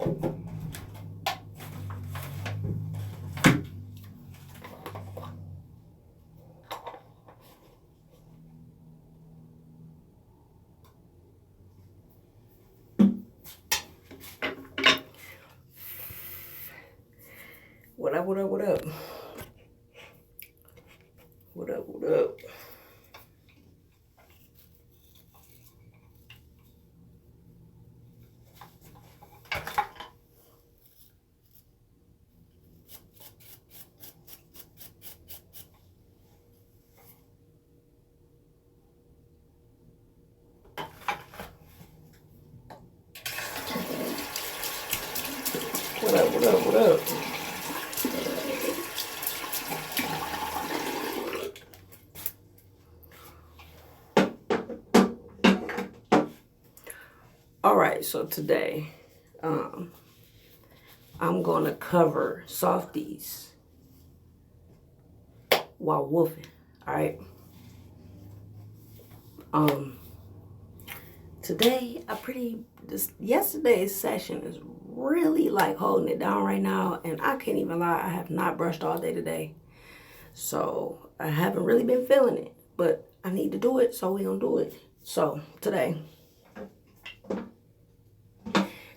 What up, what up, what up? What up, what up? What up, what up, what up? All right, so today, I'm gonna cover softies while woofing. All right. Today yesterday's session is really like holding it down right now, and I can't even lie, I have not brushed all day today, so I haven't really been feeling it, but I need to do it, so we gonna do it. So today,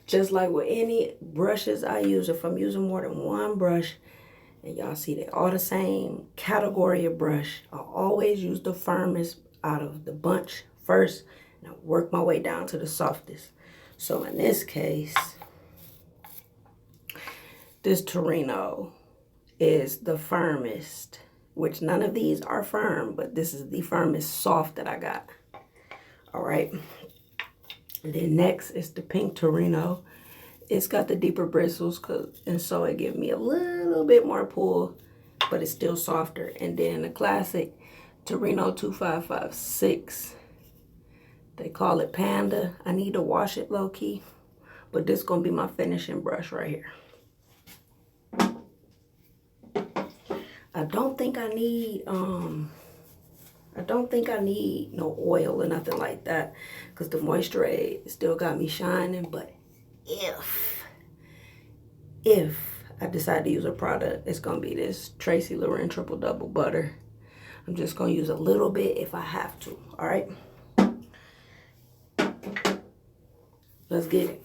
just like with any brushes I use, if I'm using more than one brush, and y'all see they all the same category of brush, I always use the firmest out of the bunch first, and I work my way down to the softest. So in this case, this Torino is the firmest, which none of these are firm, but this is the firmest soft that I got. All right. And then next is the pink Torino. It's got the deeper bristles, and so it gives me a little bit more pull, but it's still softer. And then the classic Torino 2556. They call it Panda. I need to wash it low key, but this is gonna be my finishing brush right here. I don't think I need no oil or nothing like that, because the Moisture Aid still got me shining. But if I decide to use a product, it's gonna be this Tracy Loren Triple Double Butter. I'm just gonna use a little bit if I have to. All right, let's get it.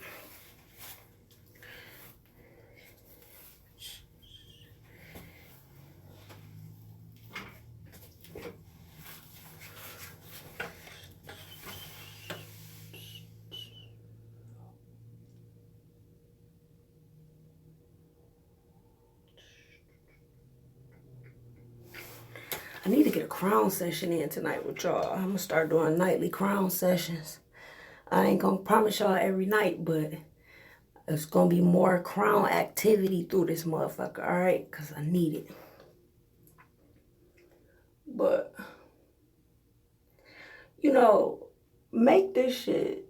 I need to get a crown session in tonight with y'all. I'm gonna start doing nightly crown sessions. I ain't gonna promise y'all every night, but it's gonna be more crown activity through this motherfucker, all right? Because I need it. But, you know, make this shit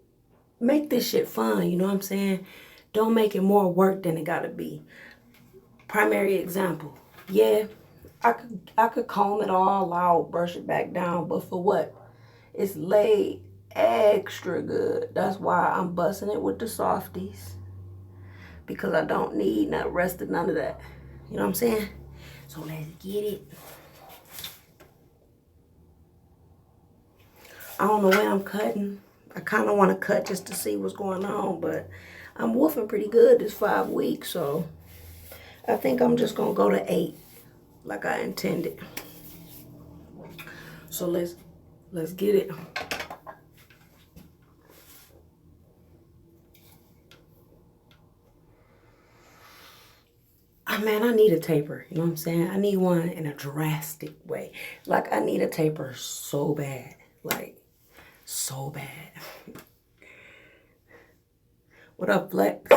fun, you know what I'm saying? Don't make it more work than it gotta be. Primary example, yeah, I could comb it all out, brush it back down, but for what? It's laid extra good. That's why I'm busting it with the softies, because I don't need none rest of none of that. You know what I'm saying? So let's get it. I don't know when I'm cutting. I kind of want to cut just to see what's going on, but I'm woofing pretty good this 5 weeks, so I think I'm just gonna go to 8 like I intended. So let's get it. Man, I need a taper. You know what I'm saying? I need one in a drastic way. Like, I need a taper so bad. Like, so bad. What up, Flex?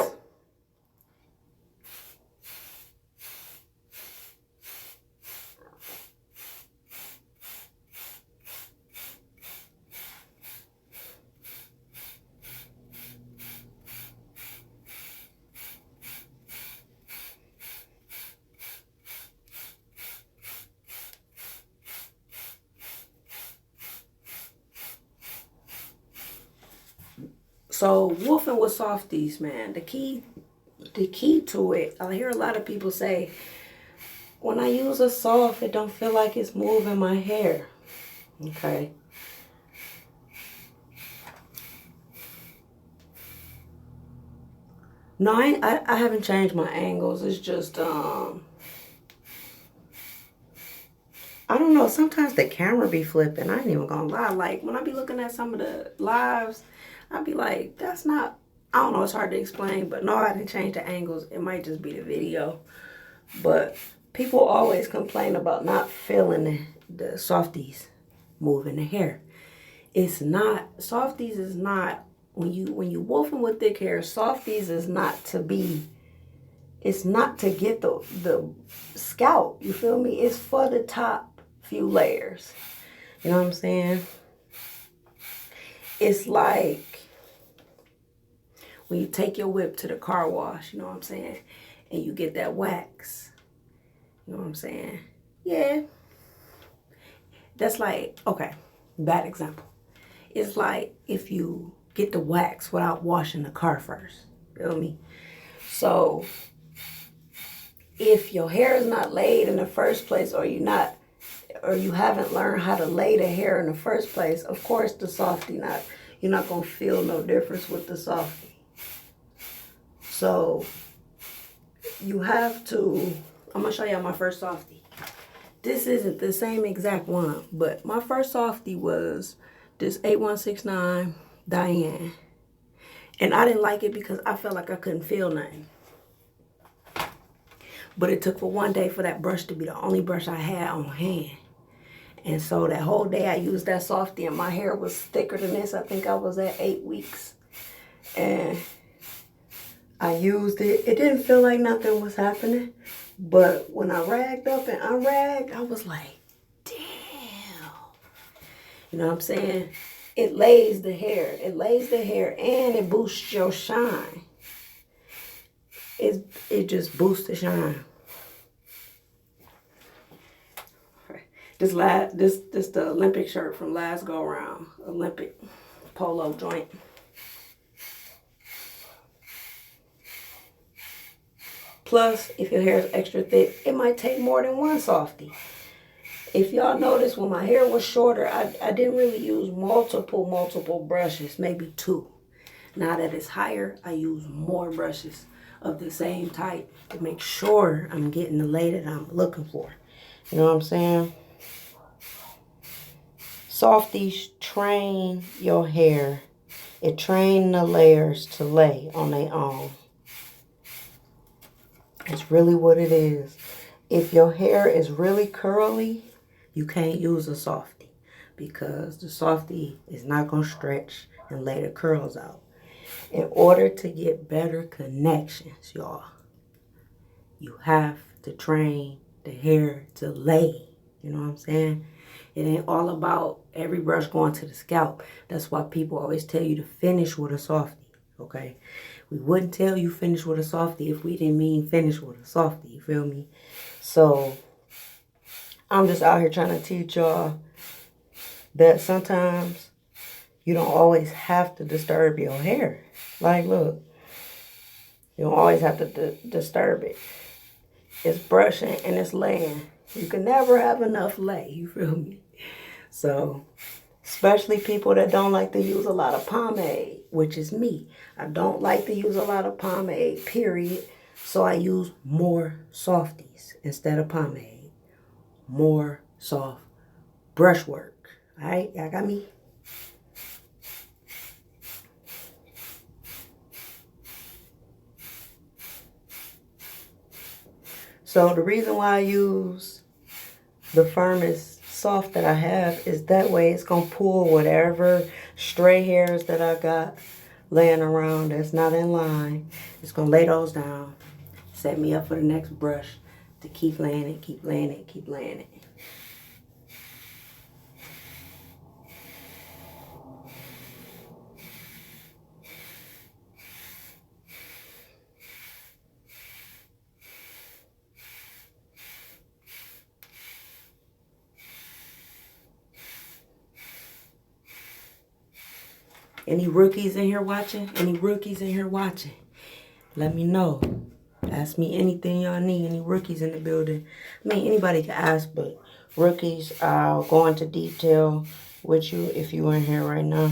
So, woofing with softies, man. The key the key to it, I hear a lot of people say, when I use a soft, it don't feel like it's moving my hair. Okay. No, I haven't changed my angles. It's just, I don't know. Sometimes the camera be flipping. I ain't even gonna lie. Like, when I be looking at some of the lives, I be like, that's not, I don't know. It's hard to explain. But no, I didn't change the angles. It might just be the video. But people always complain about not feeling the softies moving the hair. It's not, softies is not, when you wolfing with thick hair, softies is not to be, it's not to get the scalp, you feel me? It's for the top few layers. You know what I'm saying? It's like when you take your whip to the car wash, you know what I'm saying? And you get that wax. You know what I'm saying? Yeah. That's like, okay, bad example. It's like if you get the wax without washing the car first. Feel me? So if your hair is not laid in the first place, or you haven't learned how to lay the hair in the first place, of course the softie you're not gonna feel no difference with the softie. So you have to, I'm gonna show y'all my first softie. This isn't the same exact one, but my first softie was this 8169 Diane. And I didn't like it because I felt like I couldn't feel nothing. But it took for one day for that brush to be the only brush I had on hand. And so that whole day I used that softie and my hair was thicker than this. I think I was at 8 weeks. And I used it. It didn't feel like nothing was happening. But when I ragged up and unragged, I was like, damn. You know what I'm saying? It lays the hair. It lays the hair and it boosts your shine. It just boosts the shine. This the Olympic shirt from last go round. Olympic polo joint. Plus, if your hair is extra thick, it might take more than one softie. If y'all notice, when my hair was shorter, I didn't really use multiple brushes, maybe 2. Now that it's higher, I use more brushes of the same type to make sure I'm getting the lay that I'm looking for. You know what I'm saying? Softies train your hair. It trains the layers to lay on their own. It's really what it is. If your hair is really curly, you can't use a softie because the softie is not going to stretch and lay the curls out. In order to get better connections, y'all, you have to train the hair to lay. You know what I'm saying? It ain't all about every brush going to the scalp. That's why people always tell you to finish with a softie, okay? We wouldn't tell you finish with a softie if we didn't mean finish with a softie, you feel me? So, I'm just out here trying to teach y'all that sometimes you don't always have to disturb your hair. Like, look, you don't always have to disturb it. It's brushing and it's laying. You can never have enough lay, you feel me? So, especially people that don't like to use a lot of pomade, which is me. I don't like to use a lot of pomade, period. So I use more softies instead of pomade. More soft brushwork. All right, y'all got me? So the reason why I use the firmest soft that I have is that way it's going to pull whatever stray hairs that I got laying around that's not in line. It's going to lay those down, set me up for the next brush to keep laying it, keep laying it, keep laying it. Any rookies in here watching? Any rookies in here watching? Let me know. Ask me anything y'all need. Any rookies in the building. I mean, anybody can ask, but rookies, I'll go into detail with you if you're in here right now.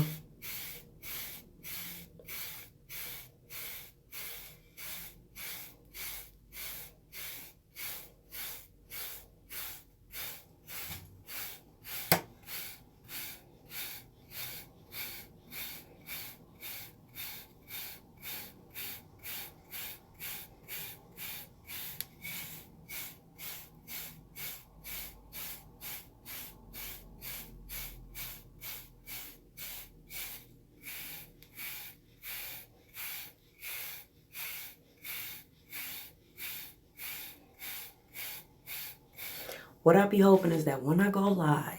What I be hoping is that when I go live,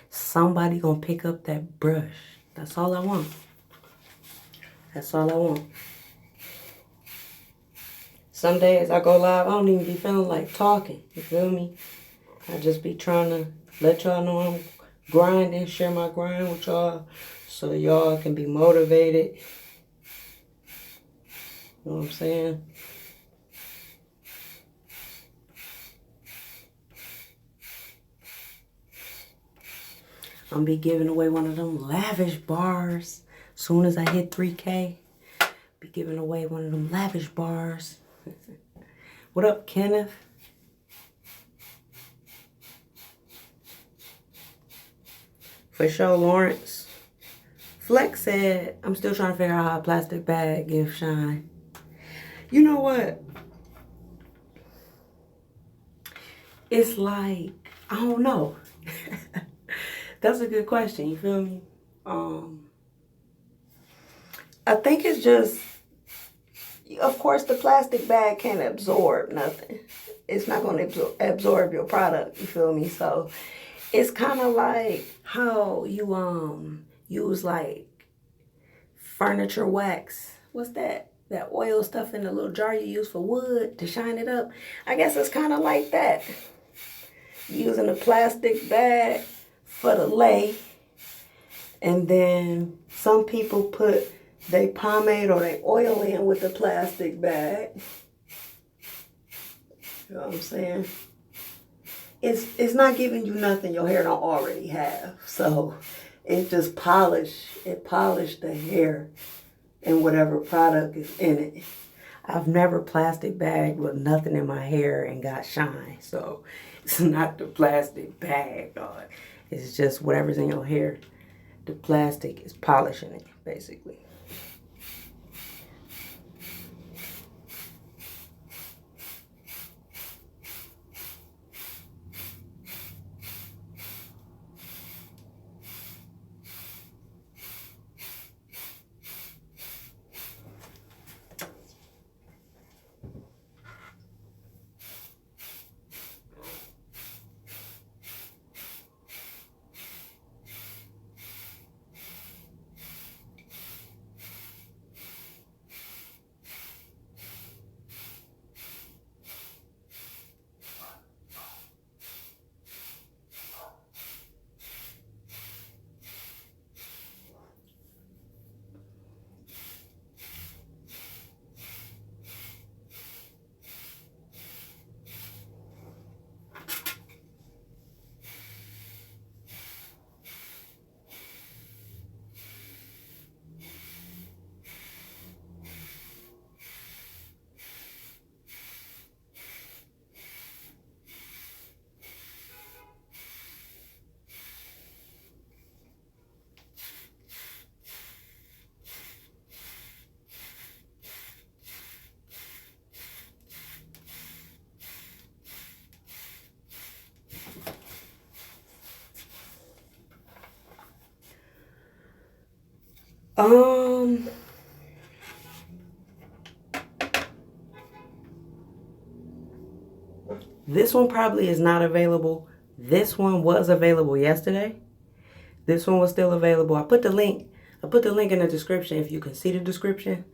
somebody gonna pick up that brush. That's all I want. That's all I want. Some days I go live, I don't even be feeling like talking. You feel me? I just be trying to let y'all know I'm grinding, share my grind with y'all so y'all can be motivated. You know what I'm saying? I'm gonna be giving away one of them lavish bars soon as I hit 3K. Be giving away one of them lavish bars. What up, Kenneth? For sure, Lawrence. Flex said, I'm still trying to figure out how a plastic bag gives shine. You know what? It's like, I don't know. That's a good question. You feel me? I think it's just, of course, the plastic bag can't absorb nothing. It's not going to absorb your product. You feel me? So it's kind of like how you use like furniture wax. What's that? That oil stuff in the little jar you use for wood to shine it up. I guess it's kind of like that. Using a plastic bag for the lay, and then some people put they pomade or they oil in with the plastic bag. You know what I'm saying? It's not giving you nothing your hair don't already have. So it just polished the hair and whatever product is in it. I've never plastic bagged with nothing in my hair and got shine. So it's not the plastic bag. It's just whatever's in your hair. The plastic is polishing it, basically. This one probably is not available. This one was available yesterday. This one was still available. I put the link in the description if you can see the description.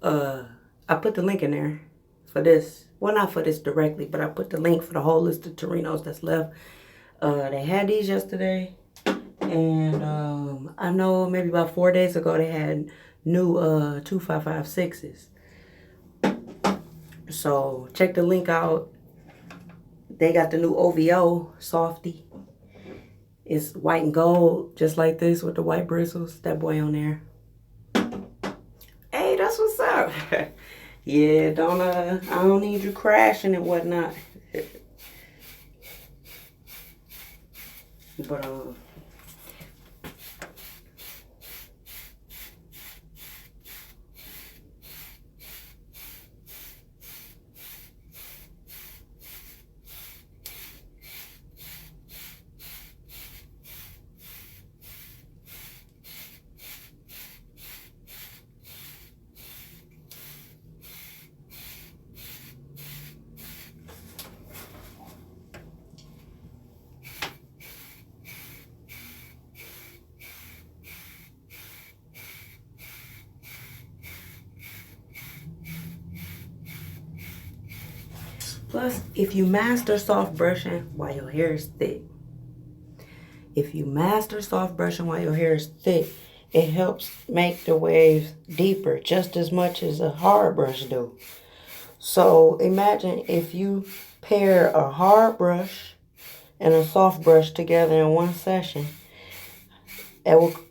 I put the link in there for this. Well, not for this directly, but I put the link for the whole list of Torinos that's left. They had these yesterday. And I know maybe about 4 days ago they had new 2556s. So check the link out. They got the new OVO Softy. It's white and gold, just like this with the white bristles. That boy on there. Hey, that's what's up. Yeah, I don't need you crashing and whatnot. But plus, if you master soft brushing while your hair is thick, it helps make the waves deeper just as much as a hard brush do. So imagine if you pair a hard brush and a soft brush together in one session.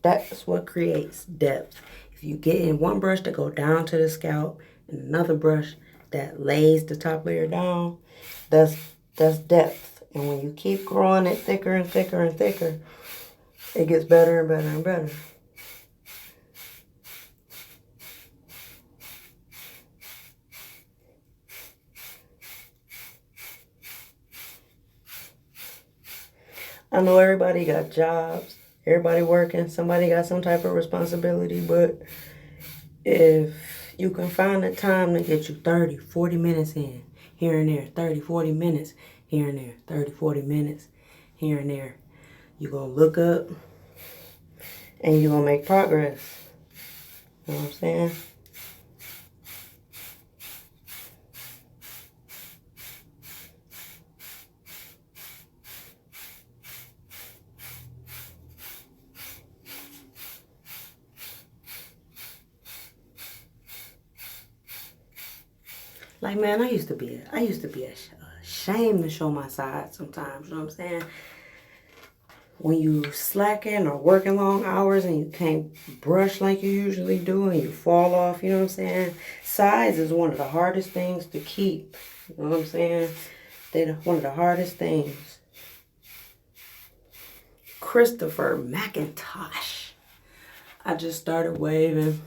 That's what creates depth. If you get in one brush to go down to the scalp and another brush that lays the top layer down, that's depth. And when you keep growing it thicker and thicker and thicker, it gets better and better and better. I know everybody got jobs, everybody working, somebody got some type of responsibility, but if you can find the time to get you 30, 40 minutes in, here and there, 30, 40 minutes, here and there, 30, 40 minutes, here and there, you're going to look up and you're going to make progress. You know what I'm saying? Like, man, I used to be ashamed to show my side sometimes, you know what I'm saying? When you slacking or working long hours and you can't brush like you usually do and you fall off, you know what I'm saying? Sides is one of the hardest things to keep, you know what I'm saying? They're one of the hardest things. Christopher McIntosh. I just started waving.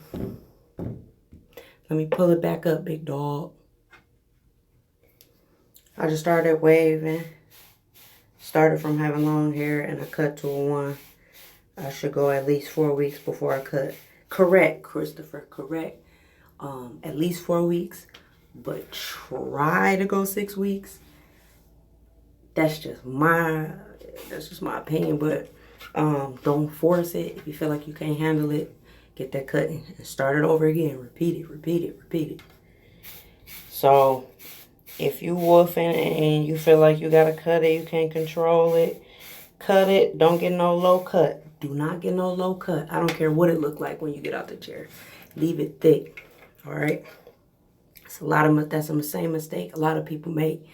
Let me pull it back up, big dog. I just started waving. Started from having long hair and I cut to a 1. I should go at least 4 weeks before I cut. Correct, Christopher, correct. At least 4 weeks, but try to go 6 weeks. That's just my opinion, but don't force it. If you feel like you can't handle it, get that cutting and start it over again. Repeat it. So if you woofing and you feel like you gotta cut it, you can't control it, cut it. Don't get no low cut. Do not get no low cut. I don't care what it look like when you get out the chair. Leave it thick. All right. That's the same mistake a lot of people make.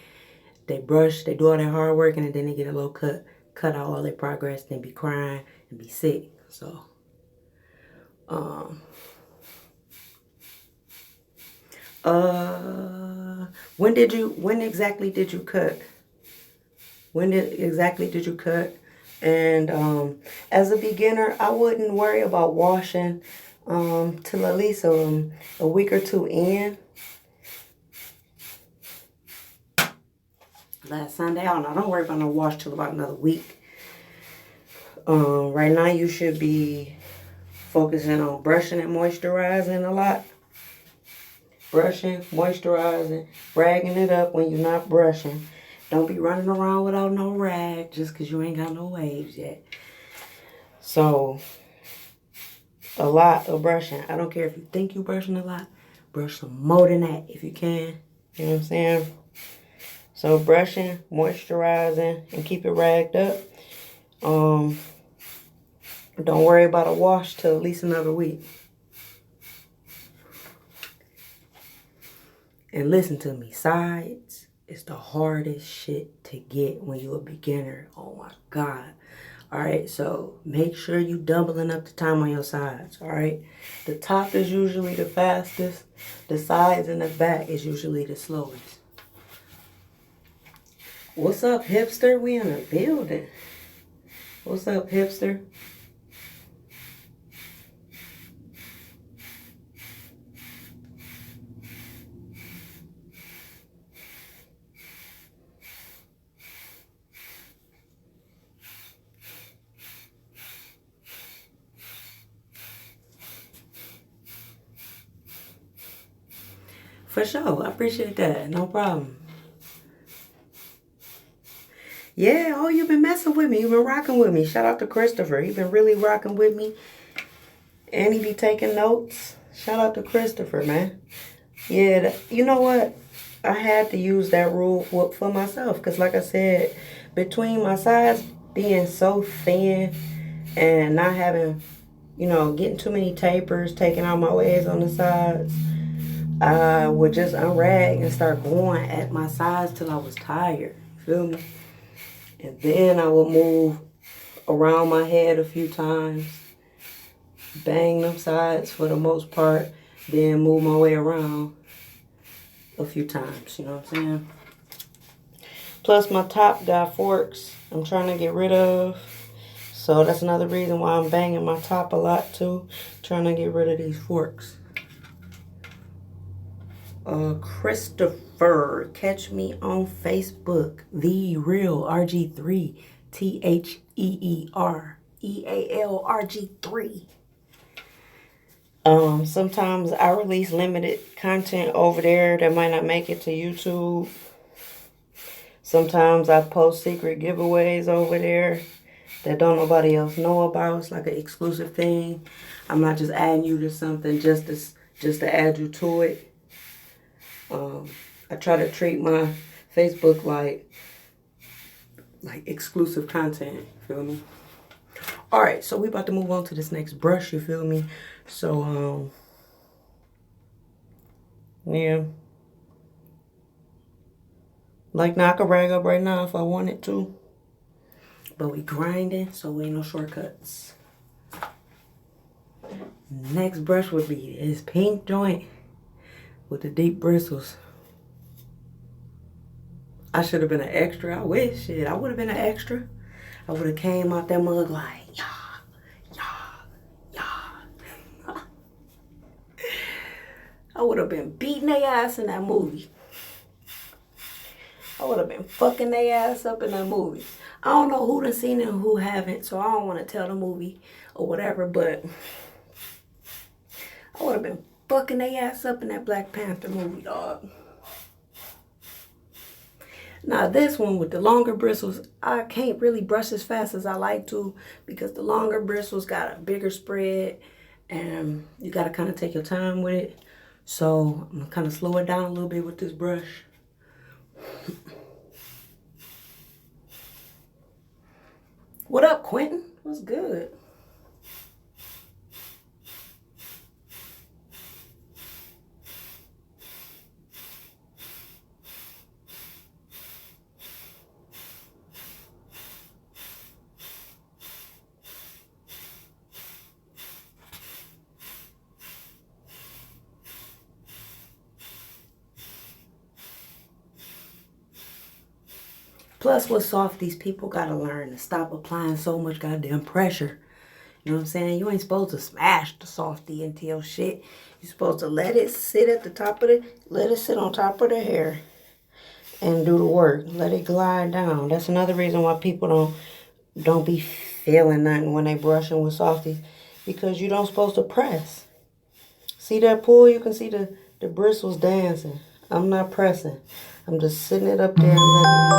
They brush, they do all their hard work, and then they get a low cut, cut out all their progress, then be crying and be sick. So, when exactly did you cut? And as a beginner, I wouldn't worry about washing till at least a week or 2 in. Last Sunday, don't worry about no wash till about another week. Right now you should be focusing on brushing and moisturizing a lot. Brushing, moisturizing, ragging it up when you're not brushing. Don't be running around without no rag just because you ain't got no waves yet. So, a lot of brushing. I don't care if you think you're brushing a lot. Brush some more than that if you can. You know what I'm saying? So, brushing, moisturizing, and keep it ragged up. Don't worry about a wash till at least another week. And listen to me, sides is the hardest shit to get when you're a beginner. Oh my God. All right, so make sure you doubling up the time on your sides. All right, the top is usually the fastest. The sides and the back is usually the slowest. What's up, hipster? We in a building. What's up, hipster? For sure, I appreciate that. No problem. Yeah, oh, you've been messing with me. You've been rocking with me. Shout out to Christopher. He been really rocking with me. And he be taking notes. Shout out to Christopher, man. Yeah, you know what? I had to use that rule for myself. Because like I said, between my sides being so thin and not having, getting too many tapers, taking out my waves on the sides, I would just unrag and start going at my sides till I was tired. Feel me? And then I would move around my head a few times, bang them sides for the most part, then move my way around a few times. You know what I'm saying? Plus my top got forks I'm trying to get rid of. So that's another reason why I'm banging my top a lot too. Trying to get rid of these forks. Christopher, catch me on Facebook, The Real RG3, TheerealRG3. Sometimes I release limited content over there that might not make it to YouTube. Sometimes I post secret giveaways over there that don't nobody else know about. It's like an exclusive thing. I'm not just adding you to something just to add you to it. I try to treat my Facebook like exclusive content, feel me? Alright, so we about to move on to this next brush, you feel me? So, yeah. Like now I could rag up right now if I wanted to. But we grinding, so ain't no shortcuts. Next brush would be this pink joint with the deep bristles. I should have been an extra. I wish. Shit, I would have been an extra. I would have came out that mug like, yeah. I would have been beating their ass in that movie. I would have been fucking their ass up in that movie. I don't know who done seen it and who haven't, so I don't want to tell the movie or whatever, but I would have been fucking their ass up in that Black Panther movie, dog. Now this one with the longer bristles, I can't really brush as fast as I like to because the longer bristles got a bigger spread and you got to kind of take your time with it. So I'm going to kind of slow it down a little bit with this brush. What up, Quentin? What's good? Plus, with softies, people gotta learn to stop applying so much goddamn pressure. You know what I'm saying? You ain't supposed to smash the softie into your shit. You're supposed to let it sit at the top of let it sit on top of the hair and do the work. Let it glide down. That's another reason why people don't be feeling nothing when they brushing with softies, because you don't supposed to press. See that pull? You can see the bristles dancing. I'm not pressing. I'm just sitting it up there and letting it move.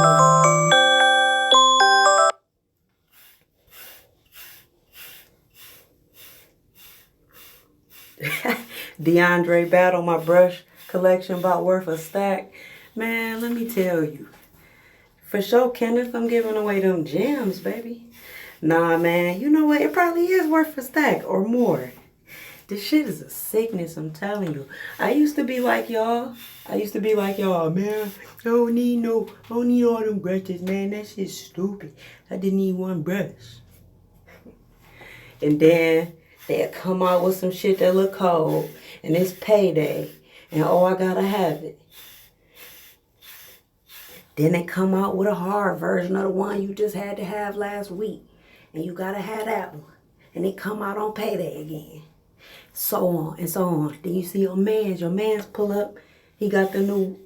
DeAndre Battle, my brush collection about worth a stack. Man, let me tell you. For sure, Kenneth, I'm giving away them gems, baby. Nah, man, you know what? It probably is worth a stack or more. This shit is a sickness, I'm telling you. I used to be like y'all. Man. I don't need all them brushes, man. That shit's stupid. I didn't need one brush. And then they'll come out with some shit that look cold. And it's payday. And oh, I gotta have it. Then they come out with a hard version of the one you just had to have last week. And you gotta have that one. And they come out on payday again. So on and so on. Then you see your man's pull up. He got the new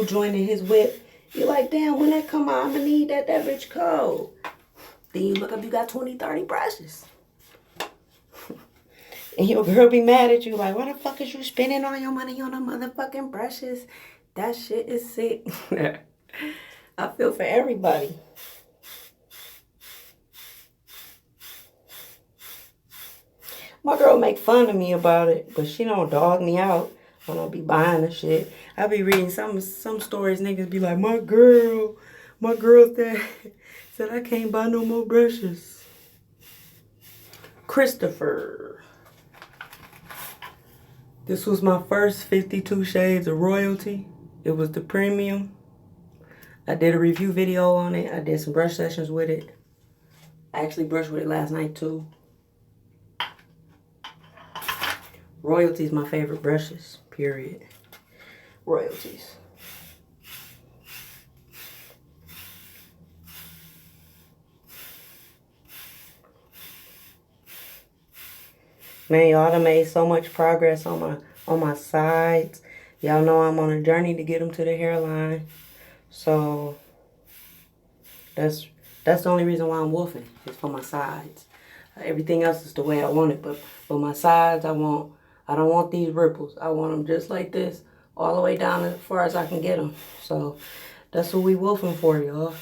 joint in his whip. You're like, damn, when that come out, I'm gonna need that bitch cold. Then you look up, you got 20, 30 brushes. And your girl be mad at you like, why the fuck is you spending all your money on the motherfucking brushes? That shit is sick. I feel for everybody. My girl make fun of me about it, but she don't dog me out when I be buying the shit. I be reading some stories, niggas be like, my girl said I can't buy no more brushes. Christopher. This was my first 52 Shades of Royalty. It was the premium. I did a review video on it. I did some brush sessions with it. I actually brushed with it last night too. Royalty's my favorite brushes, period. Royalties. Man, y'all done made so much progress on my sides. Y'all know I'm on a journey to get them to the hairline. So that's the only reason why I'm wolfing. It's for my sides. Everything else is the way I want it, but for my sides, I don't want these ripples. I want them just like this, all the way down as far as I can get them. So that's what we wolfing for, y'all.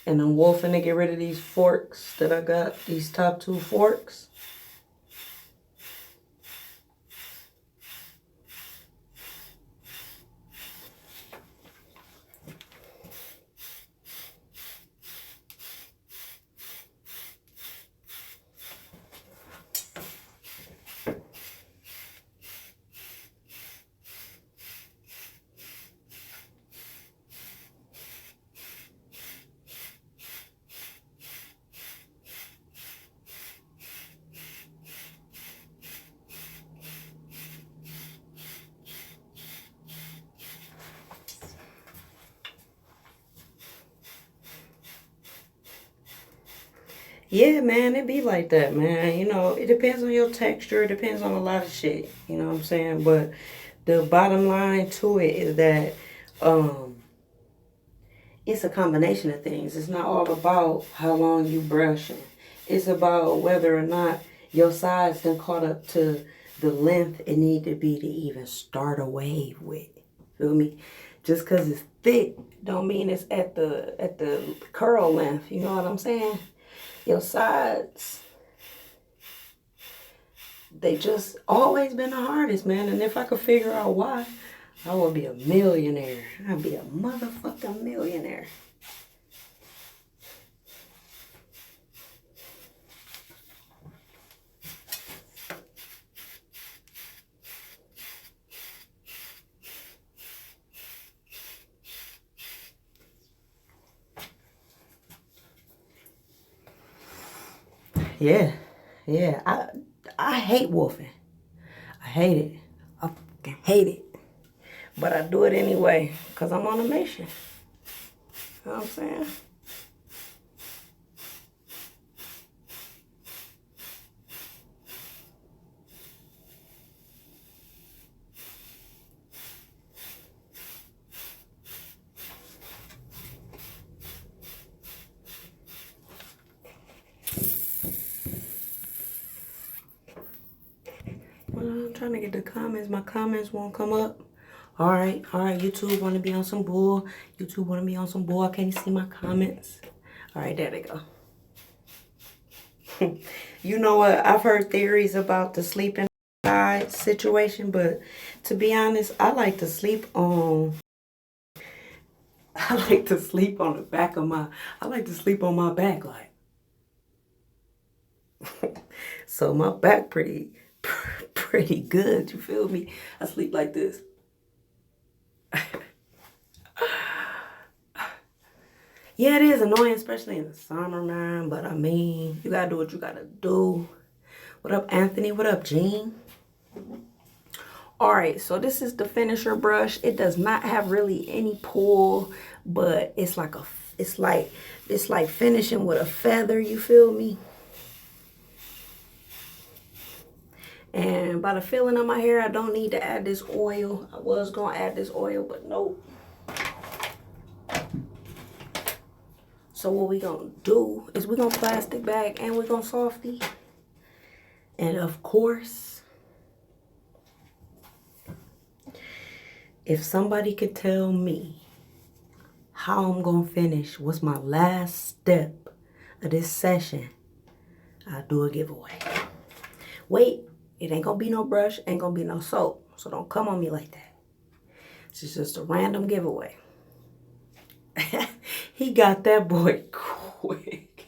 And I'm wolfing to get rid of these forks that I got, these top 2 forks. Yeah, man, it be like that, man. You know, it depends on your texture. It depends on a lot of shit. You know what I'm saying? But the bottom line to it is that it's a combination of things. It's not all about how long you brushing. It's about whether or not your sides done caught up to the length it need to be to even start a wave with. Feel me? Just because it's thick don't mean it's at the curl length. You know what I'm saying? Your sides, they just always been the hardest, man. And if I could figure out why, I would be a millionaire. I'd be a motherfucking millionaire. Yeah. I hate wolfing. I hate it. I fucking hate it. But I do it anyway, because I'm on a mission. You know what I'm saying? Well, I'm trying to get the comments. My comments won't come up. All right. YouTube want to be on some bull. I can't see my comments. All right, there they go. You know what? I've heard theories about the sleeping side situation, but to be honest, I like to sleep on I like to sleep on the back of my, I like to sleep on my back like. So my back pretty good, you feel me? I sleep like this. Yeah, it is annoying, especially in the summer, man. But I mean, you gotta do what you gotta do. What up, Anthony? What up, Gene? All right, so this is the finisher brush. It does not have really any pull, but it's like finishing with a feather. You feel me? And by the feeling of my hair, I don't need to add this oil. I was gonna add this oil, but nope. So what we gonna do is we're gonna plastic bag and we're gonna softy. And of course, if somebody could tell me how I'm gonna finish, what's my last step of this session, I'll do a giveaway. Wait, it ain't gonna be no brush, ain't gonna be no soap. So don't come on me like that. It's just a random giveaway. He got that boy quick.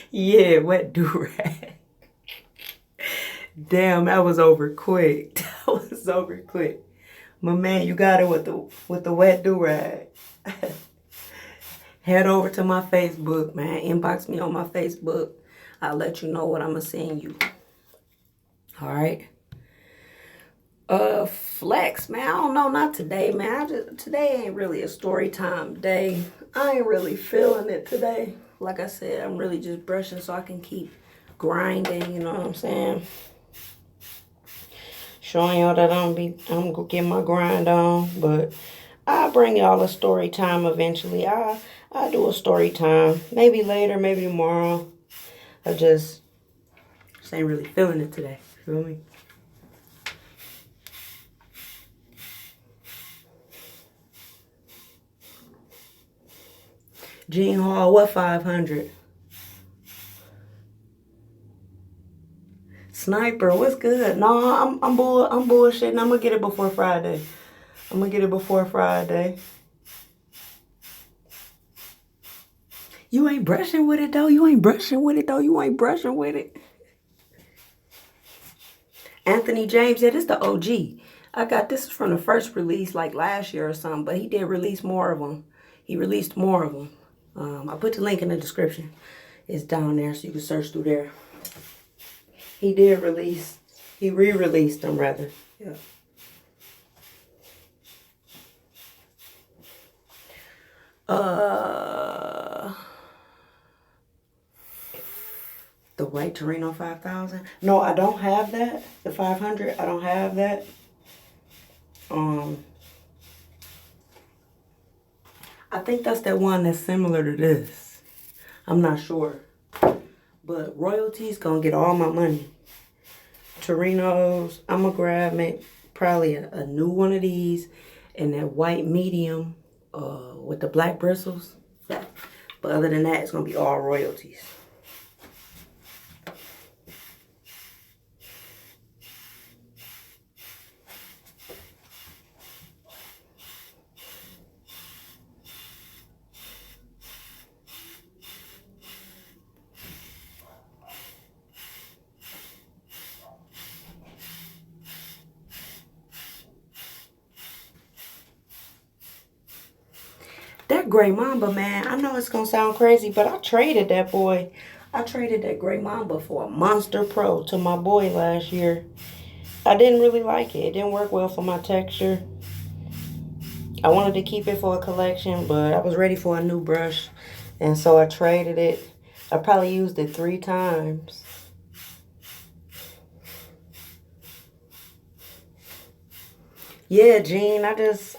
Yeah, wet do-rag. Damn, that was over quick. That was over quick. My man, you got it with the wet do-rag. Head over to my Facebook, man. Inbox me on my Facebook. I'll let you know what I'm gonna send you. All right. Flex, man. I don't know, not today, man. Today ain't really a story time day. I ain't really feeling it today. Like I said, I'm really just brushing so I can keep grinding, you know what I'm saying? Showing y'all that I'm gonna get my grind on, but I'll bring y'all a story time eventually. I'll do a story time. Maybe later, maybe tomorrow. I just ain't really feeling it today. Feel me? Gene Hall, what 500? Sniper, what's good? No, I'm bullshitting. I'm gonna get it before Friday. You ain't brushing with it though. You ain't brushing with it. Anthony James, yeah, this is the OG. I got this from the first release like last year or something, but he did release more of them. He released more of them. I put the link in the description. It's down there so you can search through there. He re-released them rather. Yeah. The White Torino 5000. No, I don't have that. The 500, I don't have that. I think that's that one that's similar to this. I'm not sure. But royalties gonna get all my money. Torinos, I'm gonna grab probably a new one of these and that white medium with the black bristles. But other than that, it's gonna be all royalties. That Gray Mamba, man, I know it's going to sound crazy, but I traded that boy. I traded that Gray Mamba for a Monster Pro to my boy last year. I didn't really like it. It didn't work well for my texture. I wanted to keep it for a collection, but I was ready for a new brush. And so I traded it. I probably used it 3 times. Yeah, Gene, I just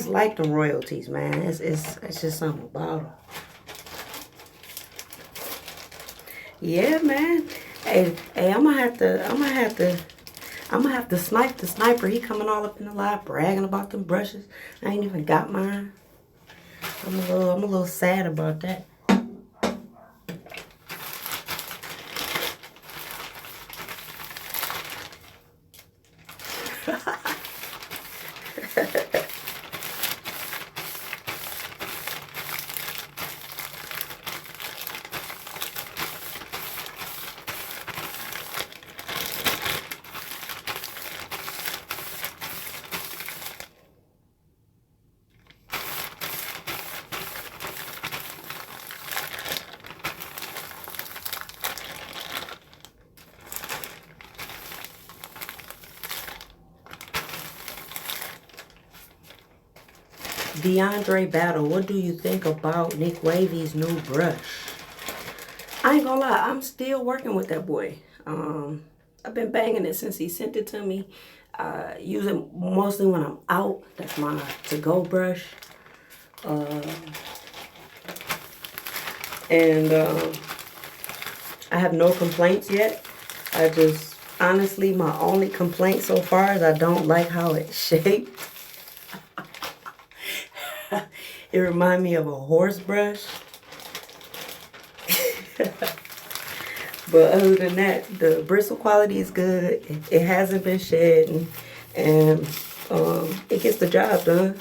like the royalties, man. It's just something about them. Yeah, man. Hey, I'm gonna have to snipe the sniper. He coming all up in the live bragging about them brushes. I ain't even got mine. I'm a little sad about that. DeAndre Battle, what do you think about Nick Wavy's new brush? I ain't gonna lie, I'm still working with that boy. I've been banging it since he sent it to me. Use it mostly when I'm out. That's my to-go brush. And I have no complaints yet. I just, honestly, my only complaint so far is I don't like how it's shaped. It reminds me of a horse brush. But other than that, the bristle quality is good. It hasn't been shed, and it gets the job done.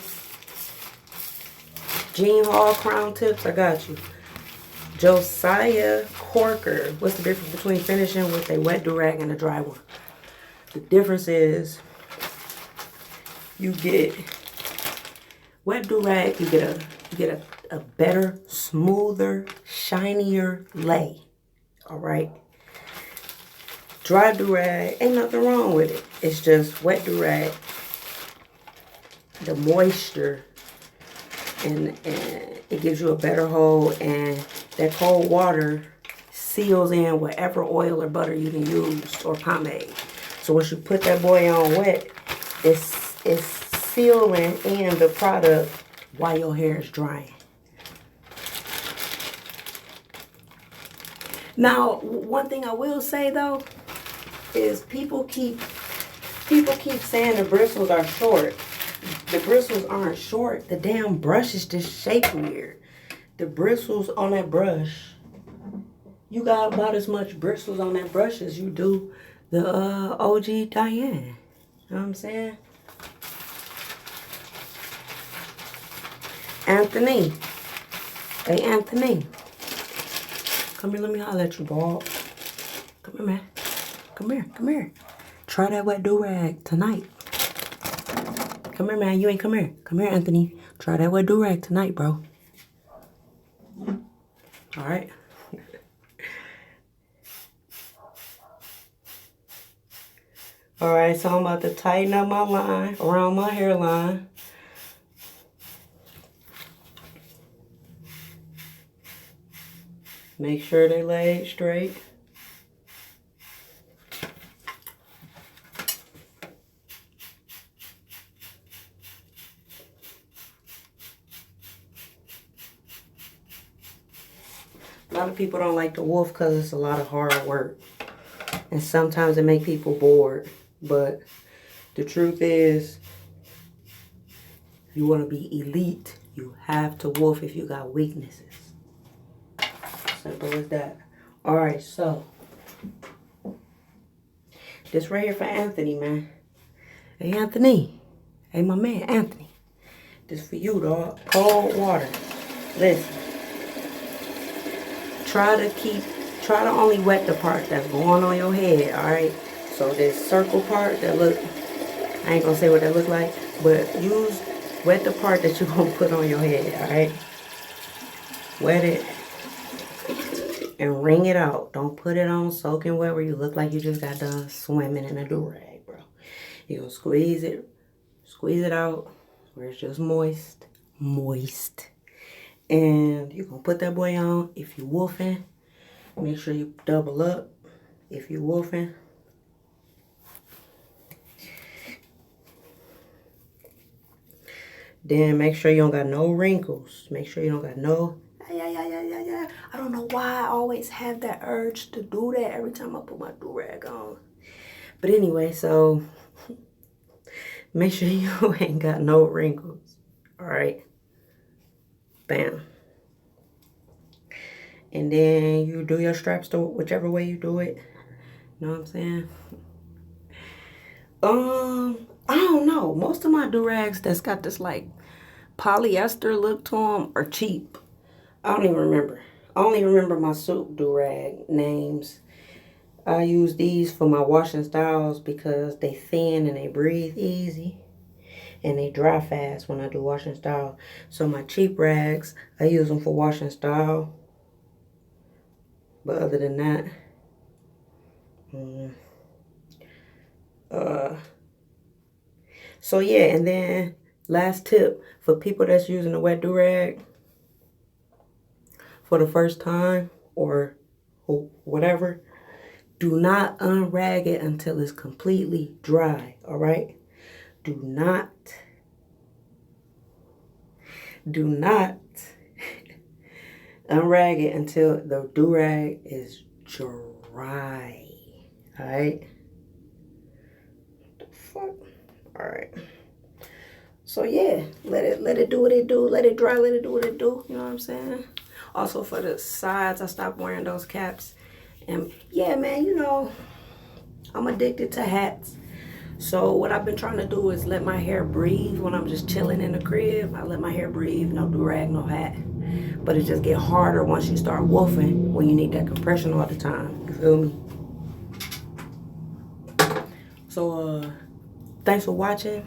Jean Hall Crown Tips, I got you. Josiah Corker. What's the difference between finishing with a wet durag and a dry one? The difference is you get wet durag, you get a better, smoother, shinier lay. All right. Dry durag, ain't nothing wrong with it. It's just wet durag. The moisture and it gives you a better hold, and that cold water seals in whatever oil or butter you can use or pomade. So once you put that boy on wet, it's sealing in the product while your hair is drying. Now, one thing I will say though is people keep saying the bristles are short. The bristles aren't short. The damn brush is just shaped weird. The bristles on that brush, you got about as much bristles on that brush as you do the OG Diane. You know what I'm saying? Anthony. Hey, Anthony. Come here, let me holler at you, ball. Come here, man. Come here, come here. Try that wet do-rag tonight. Come here, man. You ain't come here. Come here, Anthony. Try that wet do-rag tonight, bro. All right. All right, so I'm about to tighten up my line around my hairline. Make sure they lay straight. A lot of people don't like to wolf because it's a lot of hard work. And sometimes it makes people bored. But the truth is, you want to be elite, you have to wolf if you got weaknesses. Simple as that. Alright, so this right here for Anthony, man. Hey, Anthony. Hey, my man, Anthony. This for you, dog. Cold water. Listen. Try to only wet the part that's going on your head, alright? So this circle part that look, I ain't gonna say what that look like, but wet the part that you're gonna put on your head, alright? Wet it and wring it out. Don't put it on soaking wet where you look like you just got done swimming in a do-rag, bro. You're gonna squeeze it out where it's just moist. And you're gonna put that boy on. If you're wolfing, make sure you double up. If you're wolfing, then make sure you don't got no wrinkles. Make sure you don't got no. I don't know why I always have that urge to do that every time I put my do-rag on. But anyway, so make sure you ain't got no wrinkles. Alright. Bam. And then you do your straps to whichever way you do it. You know what I'm saying? I don't know. Most of my do-rags that's got this like polyester look to them are cheap. I don't even remember. I only remember my Soup do-rag names. I use these for my washing styles because they thin and they breathe easy. And they dry fast when I do washing style. So my cheap rags, I use them for washing style. But other than that, so yeah, and then last tip for people that's using a wet do-rag for the first time or whatever, do not unrag it until it's completely dry, all right? Do not unrag it until the do-rag is dry, all right? What the fuck? All right. So yeah, let it do what it do. Let it dry, let it do what it do. You know what I'm saying? Also for the sides, I stopped wearing those caps. And yeah, man, you know, I'm addicted to hats. So what I've been trying to do is let my hair breathe when I'm just chilling in the crib. I let my hair breathe, no do-rag, no hat. But it just get harder once you start woofing when you need that compression all the time. You feel me? So thanks for watching.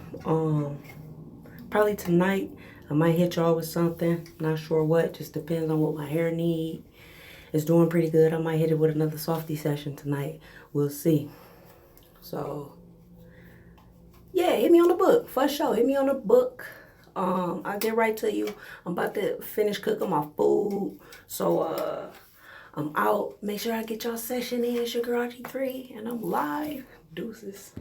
Probably tonight I might hit y'all with something. Not sure what, just depends on what my hair need. It's doing pretty good. I might hit it with another softy session tonight. We'll see. So yeah, hit me on the book. For sure, hit me on the book. I'll get right to you. I'm about to finish cooking my food. So I'm out. Make sure I get y'all session in. It's your girl RG3 and I'm live. Deuces.